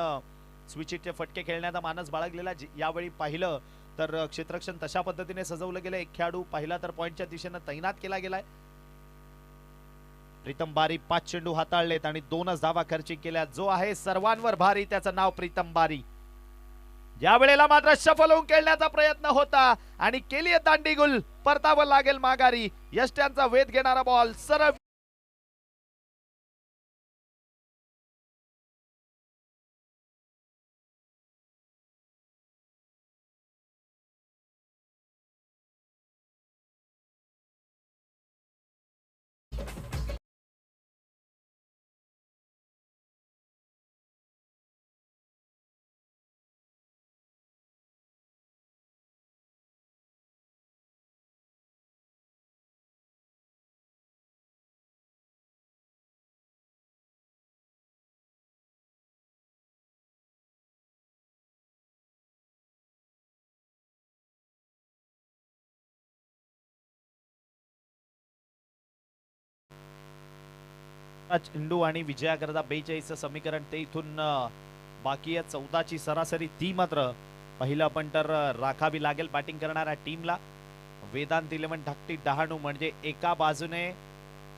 [SPEAKER 2] स्विचिटचे फटके खेळण्याचा मानस बाळगलेला यावेळी पाहिलं तर क्षेत्ररक्षण तशा पद्धतीने सजवलं गेलं. एक खेळाडू पाहिला तर पॉइंटच्या दिशेनं तैनात केला गेलाय. प्रीतम बारी 5 चेंडू हाताळलेत आणि 2च धावा खर्चिक केल्या. जो आहे सर्वांवर भारी त्याचं नाव प्रीतम बारी. या वेळेला मात्र सफल होऊन खेळण्याचा प्रयत्न होता आणि केली दांडी गुल. परतावं लागेल माघारी. यष्ट्यांचा वेध घेणारा बॉल सरळ चेंडू आणि विजयाकरता 42चं समीकरण ते इथून बाकी आहे. 14ची सरासरी ती मात्र पहिलं आपण तर राखावी लागेल बॅटिंग करणाऱ्या टीमला. वेदांत 11 धाकटी डहाणू म्हणजे एका बाजूने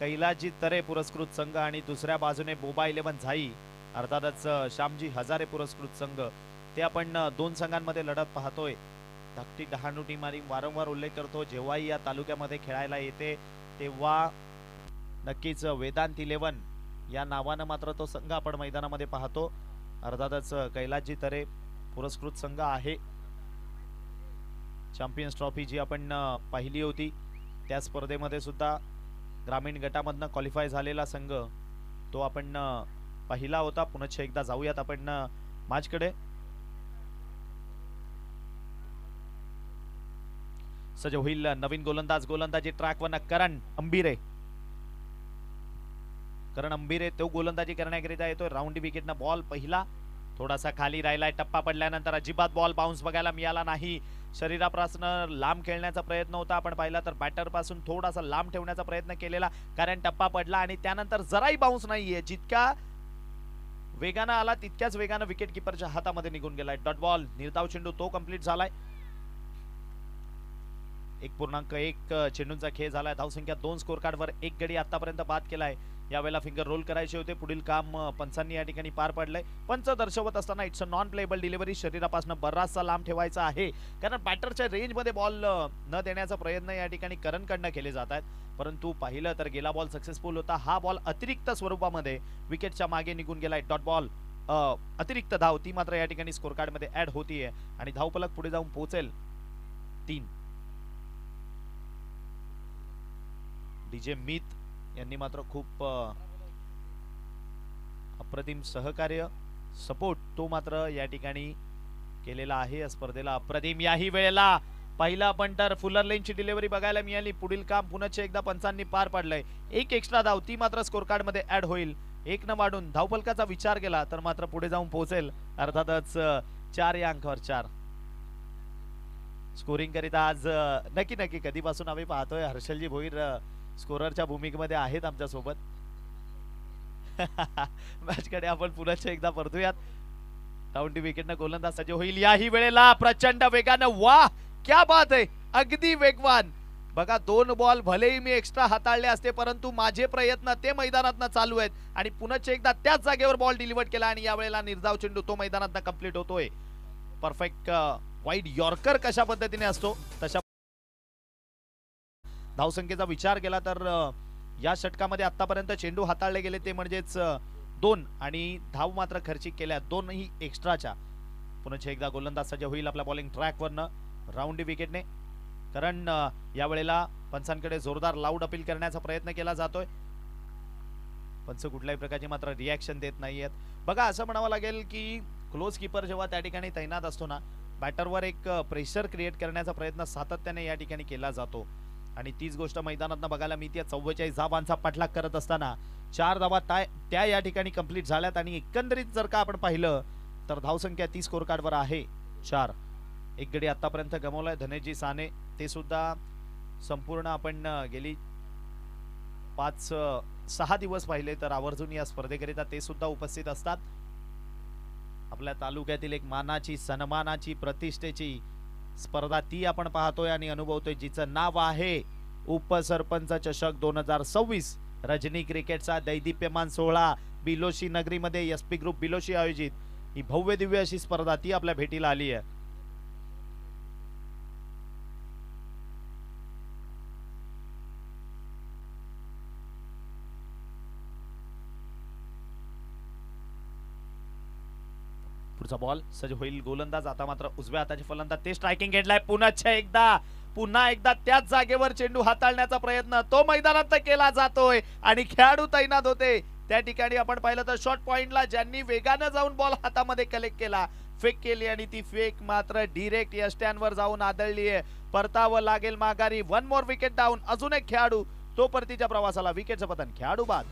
[SPEAKER 2] कैलाजी तरे पुरस्कृत संघ आणि दुसऱ्या बाजूने बोबा 11 झाई अर्थातच श्यामजी हजारे पुरस्कृत संघ. ते आपण 2 संघांमध्ये लढत पाहतोय. धाकटी डहाणू टीम आणि वारंवार उल्लेख करतो जेव्हाही या तालुक्यामध्ये खेळायला येते तेव्हा नक्कीच वेदांत 11 या नावानं मात्र तो संघ आपण मैदानामध्ये पाहतो. अर्थातच कैलासजी तरे पुरस्कृत संघ आहे. चॅम्पियन्स ट्रॉफी जी आपण पाहिली होती त्या स्पर्धेमध्ये सुद्धा ग्रामीण गटामधनं क्वालिफाय झालेला संघ तो आपण पाहिला होता. पुन्हा एकदा जाऊयात आपण मॅचकडे. सज्ज होईल नवीन गोलंदाजी ट्रॅकवर करण अंबिरे. करण अंबिरे तो गोलंदाजी करण्याकरिता येतोय. राऊंड विकेटनं बॉल पहिला थोडासा खाली राहिलाय. टप्पा पडल्यानंतर अजिबात बॉल बाउन्स बघायला मिळाला नाही. शरीरापासून लांब खेळण्याचा प्रयत्न होता. आपण पाहिला तर बॅटर पासून थोडासा लांब ठेवण्याचा प्रयत्न केलेला कारण टप्पा पडला आणि त्यानंतर जराही बाउन्स नाहीये. जितका वेगानं आला तितक्याच वेगानं विकेट किपरच्या हातामध्ये निघून गेलाय. Dot ball. निर्धाव चेंडू तो कंप्लीट झालाय. 1.1 चेंडूंचा खेळ झालाय. धावसंख्या 2 स्कोर कार्डवर 1 गडी आतापर्यंत बाद केलाय. यावेळेला फिंगर रोल करायचे होते. पुढील काम पंचांनी या ठिकाणी पार पाडलंय. पंच दर्शवत असताना it's a non playable delivery, शरीरापासून बराचसा लांब ठेवायचा आहे, कारण बॅटरच्या रेंजमध्ये बॉल न देण्याचा प्रयत्न या ठिकाणी करणकडनं केले जात आहेत. परंतु पाहिलं तर गेला बॉल सक्सेसफुल होता. हा बॉल अतिरिक्त स्वरूपामध्ये विकेटच्या मागे निघून गेलाय. डॉट बॉल, अतिरिक्त धाव ती मात्र या ठिकाणी स्कोर कार्ड मध्ये ऍड होतीये आणि धावफलक पुढे जाऊन पोहोचेल 3. डीजे मीत यांनी मात्र खूप अप्रतिम सहकार्य, सपोर्ट तो मात्र या ठिकाणी केलेला आहे या स्पर्धेला. अप्रतिम याही वेळेला पहिला पंटर फुलर लेनची डिलिव्हरी बघायला मिळाली. पुढील काम पुन्हा एकदा पंचांनी पार पाडलंय. एक एक्स्ट्रा धाव ती मात्र स्कोर कार्ड मध्ये ऍड होईल. 1 न वाढून धावफलकाचा विचार केला तर मात्र पुढे जाऊन पोहोचेल अर्थातच 4 या अंकावर 4. स्कोरिंग करिता आज नक्की कधीपासून आम्ही पाहतोय हर्षलजी भोईर स्कोररच्या भूमिकेमध्ये आहेत आमच्या सोबत. मॅच कडे आपण पुन्हा एकदा परतूयात. डाऊन विकेटनं गोलंदाज सज्ज होईल याही वेळेला प्रचंड वेगानं. वाह क्या बात आहे, अगदी वेगवान. बघा 2 बॉल भलेही मी एक्स्ट्रा हाताळले असते, परंतु माझे प्रयत्न ते मैदानातनं चालू आहेत आणि पुन्हा एकदा त्याच जागेवर बॉल डिलिव्हर केला आणि यावेळेला निर्धाव चेंडू तो मैदानातनं कंप्लीट होतोय. परफेक्ट वाईड यॉर्कर कशा पद्धतीने असतो तशा धावसंख्येचा विचार केला तर या षटकामध्ये आतापर्यंत चेंडू हाताळले गेले ते म्हणजेच 2 आणि धाव मात्र खर्चिक केल्या 2ही एक्स्ट्राच्या. पुन्हा एकदा गोलंदाज सज्ज होईल आपल्या बॉलिंग ट्रॅकवरनं राऊंड विकेटने, कारण यावेळेला पंचांकडे जोरदार लाऊड अपील करण्याचा प्रयत्न केला जातोय. पंच कुठल्याही प्रकारची मात्र रिॲक्शन देत नाहीयेत. बघा असं म्हणावं लागेल की क्लोज कीपर जेव्हा त्या ठिकाणी तैनात असतो ना, बॅटरवर एक प्रेशर क्रिएट करण्याचा प्रयत्न सातत्याने या ठिकाणी केला जातो आणि तीच गोष्ट मैदानात बघायला मिळते. 44 धावांचा पाठलाग करत असताना 4 धावा त्या या ठिकाणी कंप्लीट झाल्यात आणि एकंदरीत जर का आपण पाहिलं तर धावसंख्या 30 स्कोर कार्डवर आहे 4. एक गडी आतापर्यंत गमावलाय धनेजी साने, ते सुद्धा संपूर्ण आपण गेली 5-6 दिवस पाहिले तर आवर्जून या स्पर्धेकरिता ते सुद्धा उपस्थित असतात. आपल्या तालुक्यातील एक मानाची, सन्मानाची, प्रतिष्ठेची स्पर्धा ती आपण पाहतोय आणि अनुभवतोय, जिचं नाव आहे उपसरपंच चषक 2026. रजनी क्रिकेटचा दैदिप्यमान सोहळा बिलोशी नगरीमध्ये एसपी ग्रुप बिलोशी आयोजित ही भव्य दिव्य अशी स्पर्धा ती आपल्या भेटीला आली आहे. पुढचा बॉल सज्ज होईल गोलंदाज. आता मात्र उजव्या हाताचे फलंदाज ते स्ट्रायकिंग घेतलाय. पुन्हा एकदा त्याच जागेवर चेंडू हाताळण्याचा प्रयत्न तो मैदानात केला जातोय आणि खेळाडू तैनात होते. त्या ठिकाणी आपण पाहिलं तर शॉर्ट पॉइंटला ज्यांनी वेगानं जाऊन बॉल हातामध्ये कलेक्ट केला, फेक केली आणि ती फेक मात्र डिरेक्ट या स्टँडवर जाऊन आदळली आहे. परतावं लागेल माघारी. 1 मोर विकेट डाऊन. अजून एक खेळाडू तो परतीच्या प्रवासाला. विकेटचं पतन, खेळाडू बाद.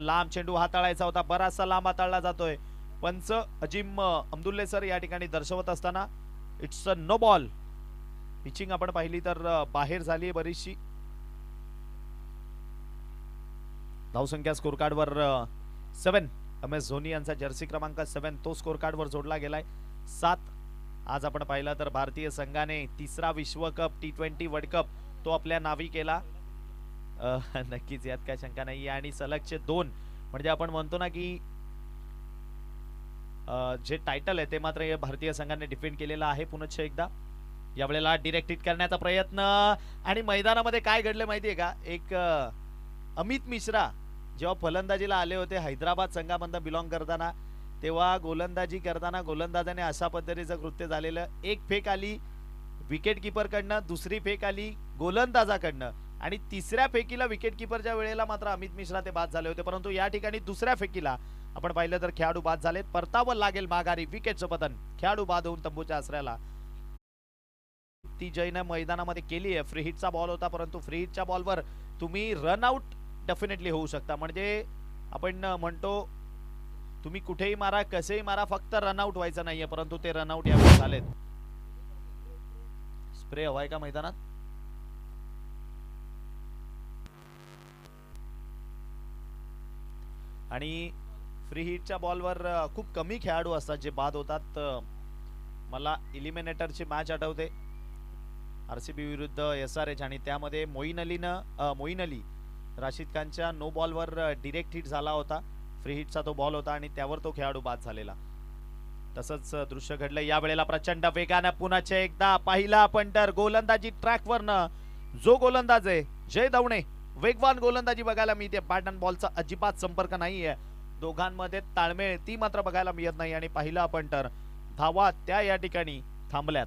[SPEAKER 2] लांब चेंडू हाताळायचा होता, बराचसा लांब हाताळला जातोय. पंच अजिम अब्दुल्ले सर या ठिकाणी दर्शवत असताना it's a no ball. Pitching आपण पाहिली तर बाहेर झाली बरीचशी. धावसंख्या स्कोर कार्डवर 7 MS धोनी यांचा जर्सी क्रमांक 7 तो स्कोर कार्डवर जोडला गेलाय. 7 आज आपण पाहिलं तर भारतीय संघाने तिसरा विश्वकप T20 वर्ल्ड कप तो आपल्या नावी केला. नक्कीच यात काय शंका नाही. आणि सलगचे 2 म्हणजे आपण म्हणतो ना की जे टायटल आहे ते मात्र या भारतीय संघाने डिफेंड केलेलं आहे. पुन्हा एकदा यावेळेला डिरेक्ट हिट करण्याचा प्रयत्न. आणि मैदानामध्ये काय घडलं माहितीये का, एक अमित मिश्रा जेव्हा फलंदाजीला आले होते हैदराबाद संघामधून बिलॉंग करताना, तेव्हा गोलंदाजी करताना गोलंदाजाने अशा पद्धतीचं कृत्य झालेलं. एक फेक आली विकेट कडनं, दुसरी फेक आली गोलंदाजाकडनं, आणि तिसऱ्या फेकीला विकेट किपरच्या वेळेला मात्र अमित मिश्रा ते बाद झाले होते. परंतु या ठिकाणी दुसऱ्या फेकीला आपण पाहिलं तर खेळाडू बाद झालेत. परतावं लागेल माघारी. विकेटचं पतन, खेळाडू बाद होऊन तंबूच्या आसऱ्याला. ती जयनं मैदानामध्ये केली आहे. फ्री हिटचा बॉल होता, परंतु फ्री हिटच्या बॉलवर तुम्ही रनआउट डेफिनेटली होऊ शकता. म्हणजे आपण म्हणतो तुम्ही कुठेही मारा, कसेही मारा, फक्त रनआउट व्हायचं नाहीये, परंतु ते रनआउट यावेळी झालेत. स्प्रे हवाय का मैदानात? आणि फ्री हिटच्या बॉलवर खूप कमी खेळाडू असतात जे बाद होतात. मला इलिमिनेटरची मॅच आठवते RCB विरुद्ध SRH, आणि त्यामध्ये मोईन अली राशिद खानच्या नो बॉलवर डिरेक्ट हिट झाला होता. फ्री हिटचा तो बॉल होता आणि त्यावर तो खेळाडू बाद झालेला. तसंच दृश्य घडलं यावेळेला. प्रचंड वेगानं पुन्हा एकदा पहिला पंटर गोलंदाजी ट्रॅकवरनं. जो गोलंदाज आहे जय दवणे, वेगवान गोलंदाजी बघायला मिळते. बॅट अँड बॉलचा अजिबात संपर्क नाहीये, दोघांमध्ये ताळमेळ ती मात्र बघायला मिळत नाही. आणि पहिला पंटर धावा त्या या ठिकाणी थांबल्यात.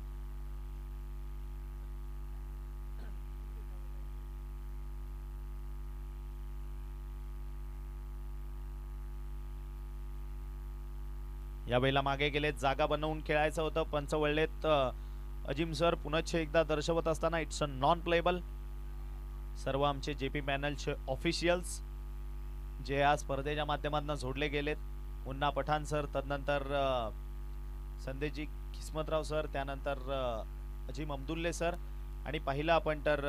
[SPEAKER 2] यावेळेला मागे गेलेत, जागा बनवून खेळायचं होतं. पंच वळलेत अजिम सर पुन्हा एकदा दर्शवत असताना इट्स अ नॉन प्लेबल. सर्व आमचे JP पॅनलचे ऑफिशियल्स जे या स्पर्धेच्या माध्यमातून जोडले गेलेत. मुन्ना पठाण सर, तदनंतर संदेशजी किस्मतराव सर, त्यानंतर अजिम अब्दुल्ले सर, आणि पहिला पंटर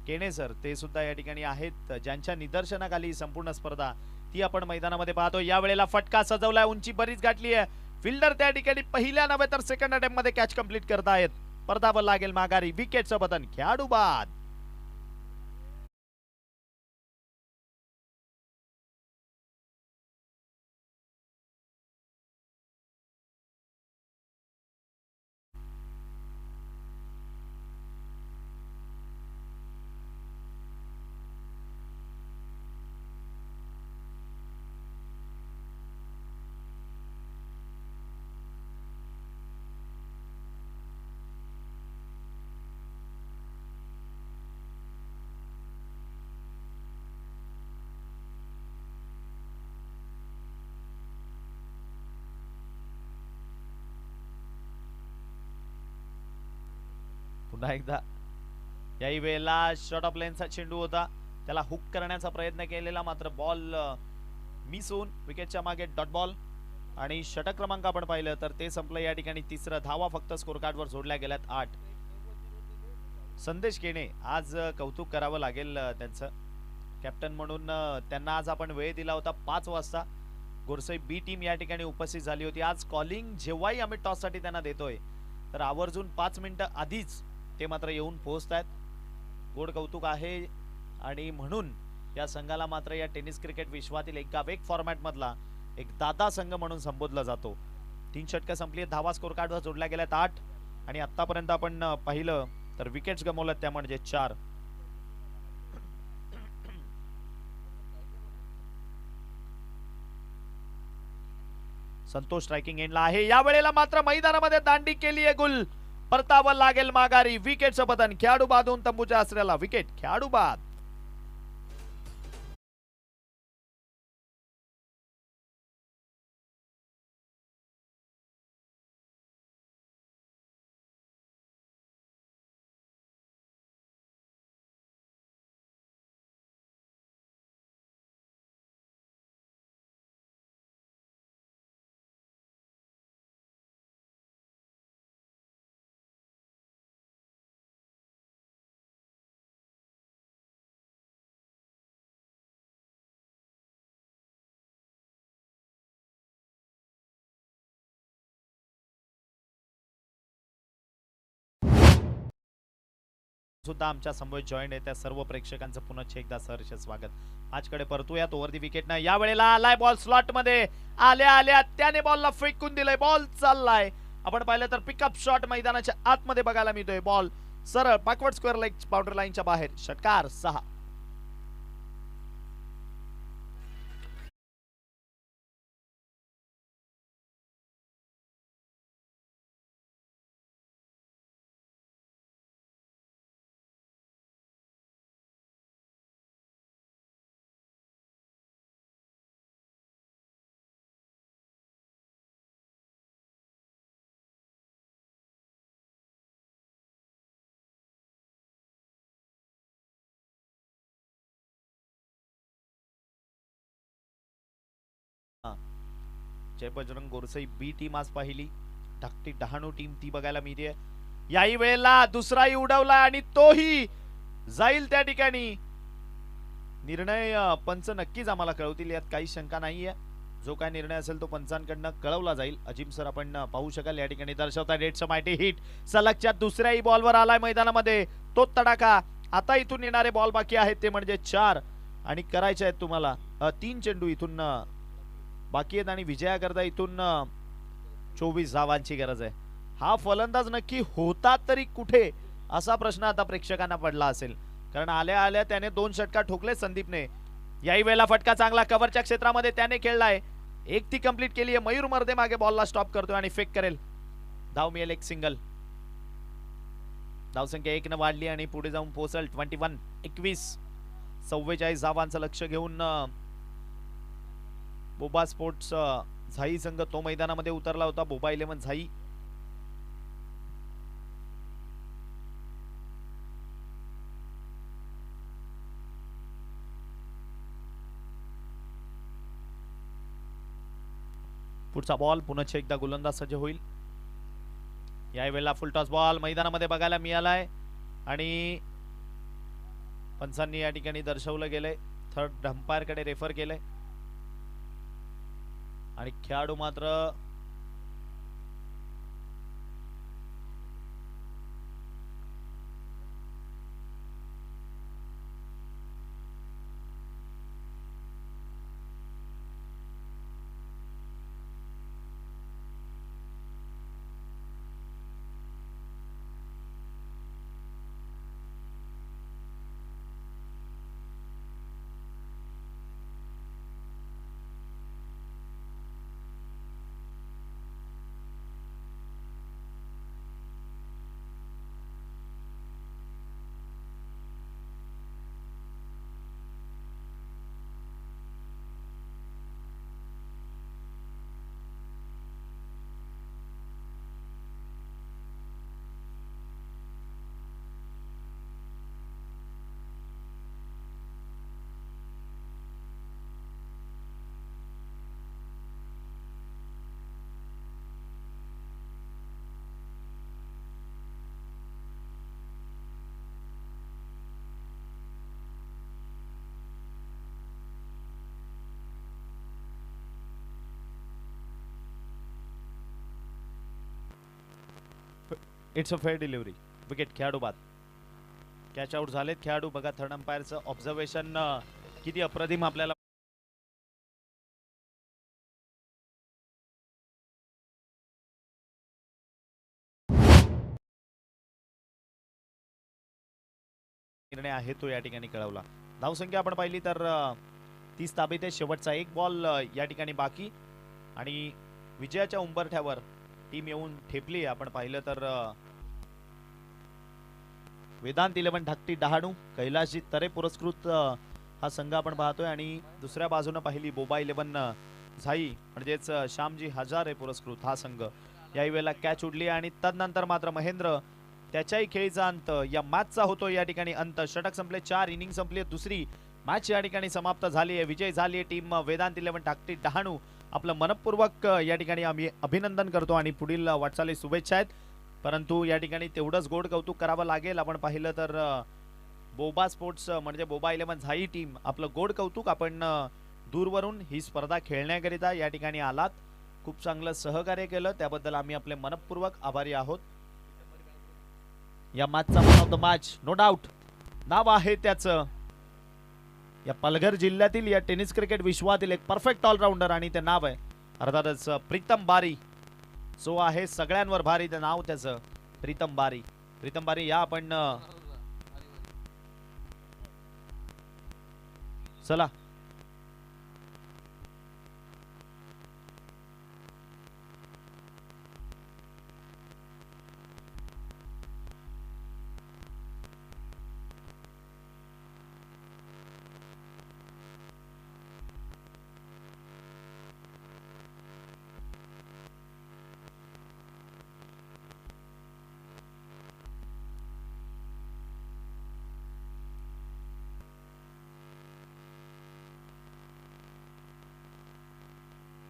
[SPEAKER 2] केणे सर ते सुद्धा या ठिकाणी आहेत, ज्यांच्या निदर्शनाखाली संपूर्ण स्पर्धा ती आपण मैदानामध्ये पाहतो. यावेळेला फटका सजवलाय, उंची बरीच गाठली आहे. फिल्डर त्या ठिकाणी पहिल्या नव्हे तर सेकंड अटेम्प्ट मध्ये कॅच कंप्लीट करतायत. परतावं लागेल माघारी. विकेटचं पतन, खेळाडू बाद. पुन्हा एकदा याही वेळेला शॉर्ट ऑफ लेनचा चेंडू होता, त्याला हुक करण्याचा प्रयत्न केलेला, मात्र बॉल मिस होऊन विकेटच्या मागे डॉट बॉल. आणि षटक क्रमांक आपण पाहिलं तर ते संपलं या ठिकाणी. तिसरं धावा फक्त स्कोर कार्डवर जोडल्या गेल्यात 8. संदेश केणे आज कौतुक करावं लागेल त्यांचं. कॅप्टन म्हणून त्यांना आज आपण वेळ दिला होता. 5 वाजता गोरसई B टीम या ठिकाणी उपस्थित झाली होती. आज कॉलिंग जेव्हाही आम्ही टॉससाठी त्यांना देतोय तर आवर्जून 5 मिनिटं आधीच ते मात्र येऊन पोहोचतात. गोड कौतुक आहे. आणि म्हणून या संघाला मात्र या टेनिस क्रिकेट विश्वातील एकावेक फॉर्मॅट मधला एक दादा संघ म्हणून संबोधला जातो. 3 षटकं संपली, धावा स्कोर कार्डवर जोडल्या गेल्यात 8. आणि आतापर्यंत आपण पाहिलं तर विकेट्स गमावल्यात त्या म्हणजे 4. संतोष स्ट्रायकिंग एंडला आहे. या वेळेला मात्र मैदानामध्ये दांडी केली आहे गुल. परतावं लागेल माघारी. विकेटचं पतन, खेळाडू बाद होऊन तंबूच्या आसऱ्याला. विकेट, खेळाडू बाद. सुद्धा आमच्या समोर जॉईन आहे त्या सर्व प्रेक्षकांचं पुन्हा एकदा सहर्ष स्वागत. मॅचकडे परतूयात. ओव्हर दी विकेटनं या वेळेला आलाय बॉल स्लॉट मध्ये. आल्या त्याने बॉलला फेकून दिलंय. बॉल चाललाय. आपण पाहिलं तर पिकअप शॉट मैदानाच्या आतमध्ये बघायला मिळतोय. बॉल सरळ बॅकवर्ड स्क्वेअर लेग बाउंड्री लाईनच्या बाहेर. षटकार 6. जय बजरंग गोरसई बी टीम आज पाहिली. धाकटी डहाणू टीम ती बघायला मिळते. याही वेळेला दुसराही उडवला आणि तोही जाईल त्या ठिकाणी. निर्णय पंच नक्कीच आम्हाला कळवतील यात काही शंका नाहीये. जो काय निर्णय असेल तो पंचांकडनं कळवला जाईल. अजिम सर आपण पाहू शकाल या ठिकाणी दर्शवता डेटचं माहिती हिट सलगच्या दुसऱ्याही बॉलवर आलाय मैदानामध्ये. तो तडाखा. आता इथून येणारे बॉल बाकी आहेत ते म्हणजे 4 आणि करायचे आहेत तुम्हाला 3 चेंडू इथून बाकी आहेत आणि विजयाकरता इथून 24 धावांची गरज आहे. हा फलंदाज नक्की होता तरी कुठे असा प्रश्न आता प्रेक्षकांना पडला असेल. कारण आल्या त्याने 2 षटका ठोकले संदीपने. याही वेळेला फटका चांगला कव्हरच्या क्षेत्रामध्ये त्याने खेळलाय. एक ती कंप्लीट केली आहे. मयूर मर्दे मागे बॉलला स्टॉप करतोय आणि फेक करेल. धाव मिळेल एक सिंगल. धावसंख्या 1 न वाढली आणि पुढे जाऊन पोहोचल 21. 44 धावांचं लक्ष घेऊन बोबा स्पोर्ट्स झाई संघ तो मैदानामध्ये उतरला होता. बोबा 11 झाई. पुढचा बॉल पुन्हा एकदा गोलंदाज सज्ज होईल. यावेळेला फुल टॉस बॉल मैदानामध्ये बघायला मिळालाय आणि पंचांनी या ठिकाणी दर्शवलं गेलंय. थर्ड अंपायर कडे रेफर केलंय आणि खेळाडू मात्र it's a fair delivery. Wicket खेळाडू बाद. कॅच आउट झालेत खेळाडू. बघा थर्ड अंपायरचं ऑब्झर्वेशन किती अप्रतिम आपल्याला निर्णय आहे तो या ठिकाणी कळवला. धावसंख्या आपण पाहिली तर 30 ताबेत आहे. शेवटचा एक बॉल या ठिकाणी बाकी आणि विजयाच्या उंबरठ्यावर टीम येऊन ठेपली. आपण पाहिलं तर वेदांत 11 धाकटी डहाणू कैलासजी तरे पुरस्कृत हा संघ आपण पाहतोय आणि दुसऱ्या बाजूने पाहिली बोबा 11 झाई म्हणजेच श्यामजी हजारे पुरस्कृत हा संघ. याही वेळेला कॅच उडली आणि तदनंतर मात्र महेंद्र त्याच्याही खेळीचा अंत या मॅचचा होतो या ठिकाणी अंत. षटक संपले. 4 इनिंग संपली. दुसरी मॅच या ठिकाणी समाप्त झाली आहे. विजय झाली आहे टीम वेदांत 11 धाकटी डहाणू. आपलं मनपूर्वक या ठिकाणी आम्ही अभिनंदन करतो आणि पुढील वाटचाली शुभेच्छा आहेत. परंतु या ठिकाणी तेवढंच गोड कौतुक करावं लागेल. आपण पाहिलं तर बोबा स्पोर्ट्स म्हणजे बोबा 11 झाई टीम आपलं गोड कौतुक. आपण दूरवरून ही स्पर्धा खेळण्याकरिता या ठिकाणी आलात. खूप चांगलं सहकार्य केलं त्याबद्दल आम्ही आपले मनपूर्वक आभारी आहोत. या मॅचचा man of the match no doubt नाव आहे त्याचं. या पालघर जिल्ह्यातील या टेनिस क्रिकेट विश्वातील एक परफेक्ट ऑलराऊंडर आणि ते नाव आहे अर्थातच प्रीतम बारी. जो आहे सगळ्यांवर भारी ते नाव त्याचं प्रीतम बारी. प्रीतम बारी या आपण चला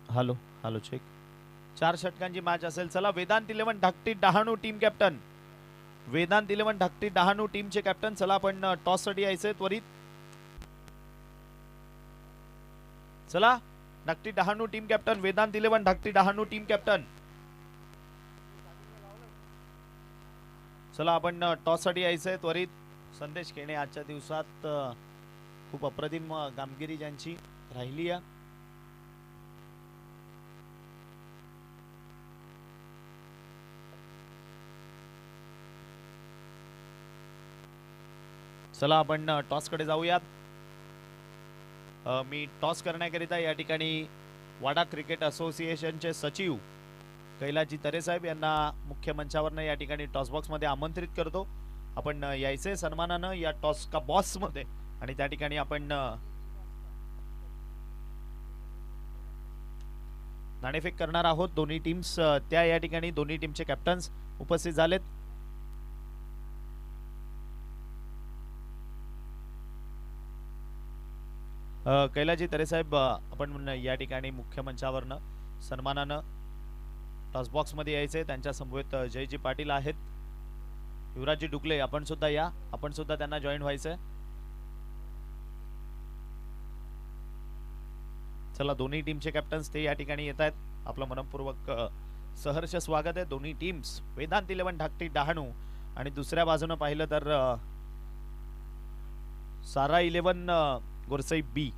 [SPEAKER 2] हॅलो हॅलो चेक. 4 षटकांची मॅच असेल. चला वेदांत 11 धाकटी डहाणू टीम कॅप्टन. वेदांत 11 धाकटी डहाणू टीमचे कॅप्टन. चला आपण टॉस साठी यायचंय त्वरित. चला धाकटी डहाणू टीम कॅप्टन वेदांत 11 धाकटी डहाणू टीम कॅप्टन. चला आपण टॉस साठी यायचंय त्वरित. संदेश खेणे आजच्या दिवसात खूप अप्रतिम कामगिरी ज्यांची राहिली आहे. चला आपण टॉस कडे जाऊयात. मी टॉस करण्याकरिता या ठिकाणी वाडा क्रिकेट असोसिएशनचे सचिव कैलाजी तरे साहेब यांना मुख्य मंचावरनं या ठिकाणी टॉस बॉक्स मध्ये आमंत्रित करतो. आपण यायचे सन्मानानं या टॉस का बॉस मध्ये आणि त्या ठिकाणी आपण नाणेफेक करणार आहोत. दोन्ही टीम्स त्या या ठिकाणी दोन्ही टीमचे कॅप्टन्स उपस्थित झालेत. कैलाजी तरे साहेब आपण या ठिकाणी मुख्य मंचावरनं सन्मानानं टॉस बॉक्स मध्ये यायचे. त्यांच्या समवेत जयजी पाटील आहेत. युवराजजी डुकले आपण सुद्धा या. आपण सुद्धा त्यांना जॉईन व्हायचंय. चला दोन्ही टीमचे कॅप्टन्स ते या ठिकाणी येत आहेत. आपलं मनपूर्वक सहर्ष स्वागत आहे. दोन्ही टीम्स वेदांत 11 धाकटी डहाणू आणि दुसऱ्या बाजूने पाहिलं तर सारा 11 गोरसई बी.